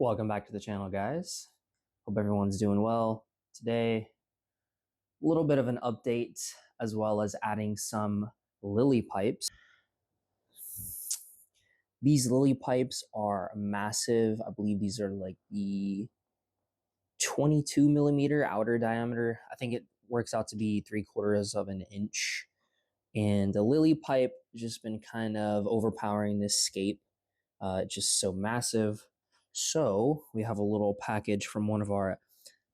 Welcome back to the channel, guys. Hope everyone's doing well. Today, a little bit of an update as well as adding some lily pipes. These lily pipes are massive. I believe these are like the 22 millimeter outer diameter. I think it works out to be 3/4 of an inch. And the lily pipe has just been kind of overpowering this scape. It's just so massive. So we have a little package from one of our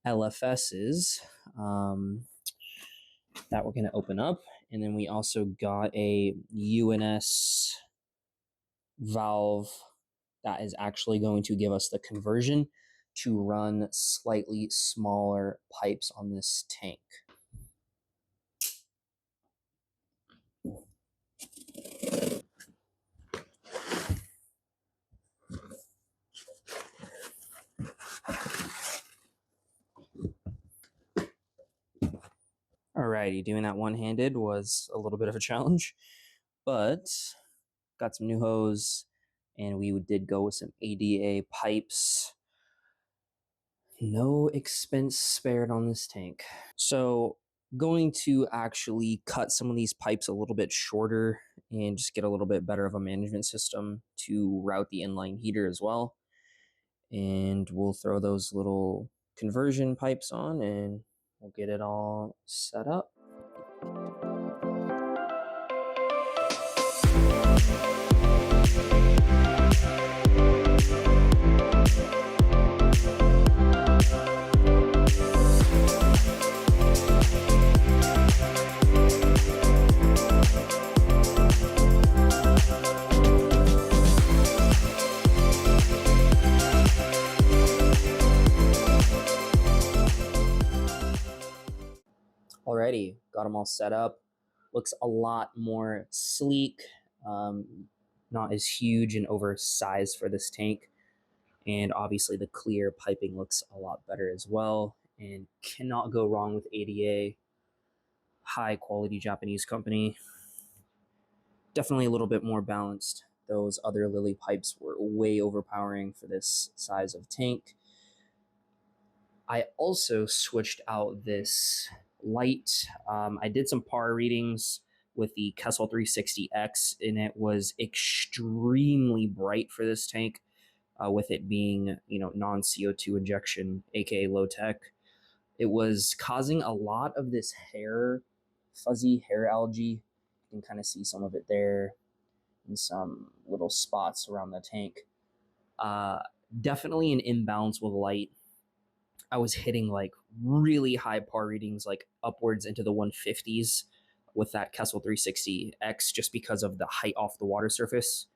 LFSs that we're going to open up. And then we also got a UNS valve that is actually going to give us the conversion to run slightly smaller pipes on this tank. Alrighty, doing that one-handed was a little bit of a challenge, but got some new hose, and we did go with some ADA pipes. No expense spared on this tank. So going to actually cut some of these pipes a little bit shorter and just get a little bit better of a management system to route the inline heater as well. And we'll throw those little conversion pipes on and we'll get it all set up. Already got them all set up. Looks a lot more sleek, not as huge and oversized for this tank. And obviously the clear piping looks a lot better as well, and cannot go wrong with ADA. High quality Japanese company. Definitely a little bit more balanced. Those other lily pipes were way overpowering for this size of tank. I also switched out this light. I did some PAR readings with the C03X, and it was extremely bright for this tank, with it being, non-CO2 injection, aka low tech. It was causing a lot of this fuzzy hair algae. You can kind of see some of it there in some little spots around the tank. Definitely an imbalance with light. I was hitting like really high PAR readings, like upwards into the 150s with that C03X, just because of the height off the water surface.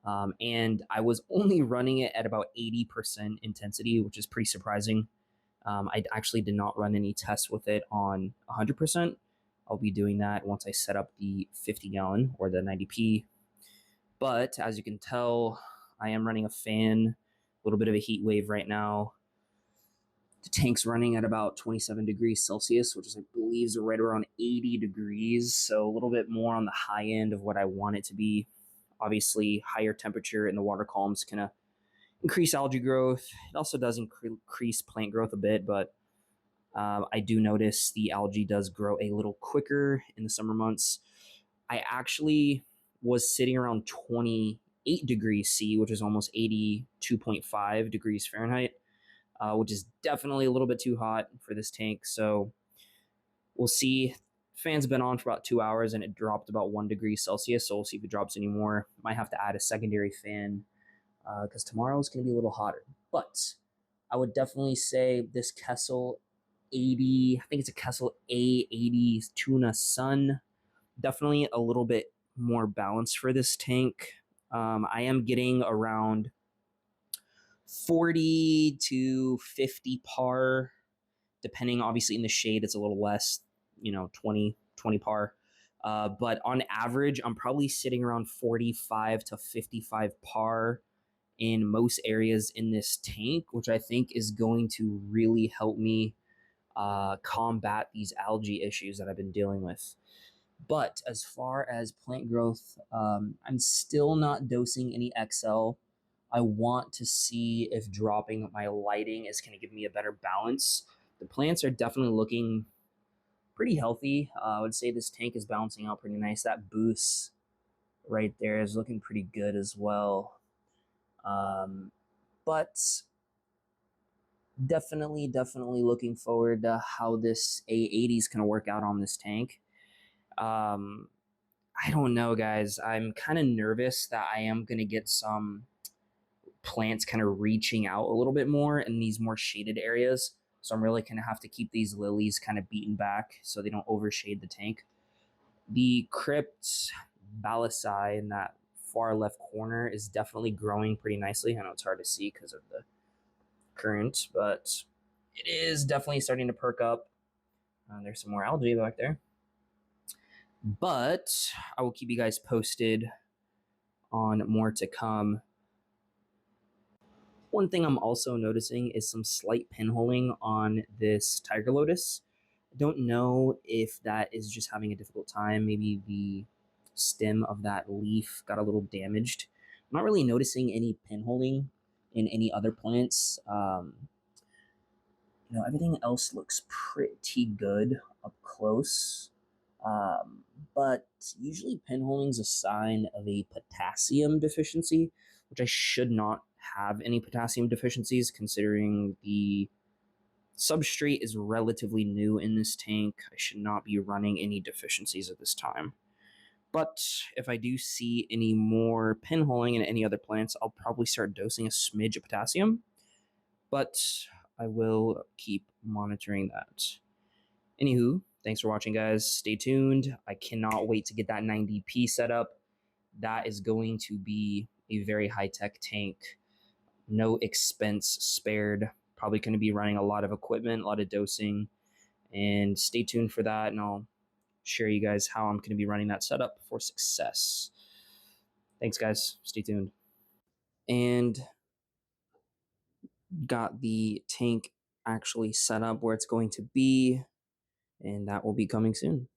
And I was only running it at about 80% intensity, which is pretty surprising. I actually did not run any tests with it on 100%. I'll be doing that once I set up the 50 gallon or the 90p. But as you can tell, I am running a fan, a little bit of a heat wave right now. The tank's running at about 27 degrees Celsius, which is, I believe, is right around 80 degrees. So a little bit more on the high end of what I want it to be. Obviously, higher temperature in the water columns can increase algae growth. It also does increase plant growth a bit, but I do notice the algae does grow a little quicker in the summer months. I actually was sitting around 28 degrees C, which is almost 82.5 degrees Fahrenheit. Which is definitely a little bit too hot for this tank. So we'll see. Fan's been on for about 2 hours and it dropped about 1 degree Celsius. So we'll see if it drops any more. Might have to add a secondary fan because tomorrow is going to be a little hotter. But I would definitely say this Kessel 80, I think it's a Kessel A80 Tuna Sun. Definitely a little bit more balanced for this tank. I am getting around 40 to 50 PAR, depending. Obviously in the shade it's a little less, 20 PAR. But on average, I'm probably sitting around 45 to 55 PAR in most areas in this tank, which I think is going to really help me combat these algae issues that I've been dealing with. But as far as plant growth, I'm still not dosing any XL. I want to see if dropping my lighting is going to give me a better balance. The plants are definitely looking pretty healthy. I would say this tank is balancing out pretty nice. That boost right there is looking pretty good as well. But definitely looking forward to how this A80 is going to work out on this tank. Um, I don't know, guys. I'm kind of nervous that I am going to get some plants kind of reaching out a little bit more in these more shaded areas. So I'm really going to have to keep these lilies kind of beaten back so they don't overshade the tank. The crypt balassi in that far left corner is definitely growing pretty nicely. I know it's hard to see because of the current, but it is definitely starting to perk up. There's some more algae back there. But I will keep you guys posted on more to come. One thing I'm also noticing is some slight pinholing on this tiger lotus. I don't know if that is just having a difficult time. Maybe the stem of that leaf got a little damaged. I'm not really noticing any pinholing in any other plants. Everything else looks pretty good up close. But usually pinholing is a sign of a potassium deficiency, which I should not have any potassium deficiencies considering the substrate is relatively new in this tank. I should not be running any deficiencies at this time. But if I do see any more pinholing in any other plants, I'll probably start dosing a smidge of potassium. But I will keep monitoring that. Anywho, thanks for watching, guys. Stay tuned. I cannot wait to get that 90p set up. That is going to be a very high-tech tank. No expense spared. Probably going to be running a lot of equipment, a lot of dosing. And stay tuned for that, and I'll share you guys how I'm going to be running that setup for success. Thanks, guys. Stay tuned. And got the tank actually set up where it's going to be, and that will be coming soon.